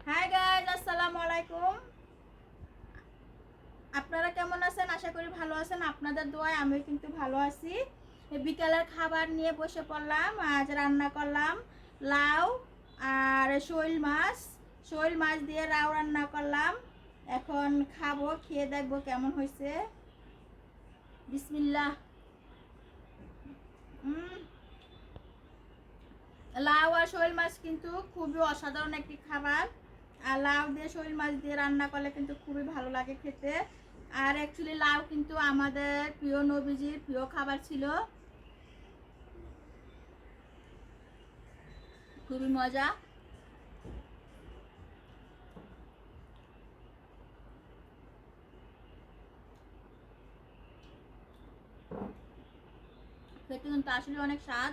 Hi guys, আসসালামু আলাইকুম। আপনারা কেমন আছেন? আশা করি ভালো আছেন। আপনাদের দোয়ায় আমি কিন্তু ভালো আছি। বিকালের খাবার নিয়ে বসে পড়লাম। আজ রান্না করলাম লাউ আর শৈল মাছ দিয়ে লাউ রান্না করলাম। এখন খাবো, খেয়ে দেখবো কেমন হয়েছে। বিসমিল্লাহ। লাউ আর শৈল মাছ কিন্তু খুবই অসাধারণ একটি খাবার। আর লাউ দিয়ে শৈল মাছ দিয়ে রান্না করলে কিন্তু খুবই ভালো লাগে খেতে। আর অ্যাকচুয়ালি লাউ কিন্তু আমাদের প্রিয় নবীজির প্রিয় খাবার ছিল। খুবই মজা। খেতে কিন্তু আসলে অনেক স্বাদ।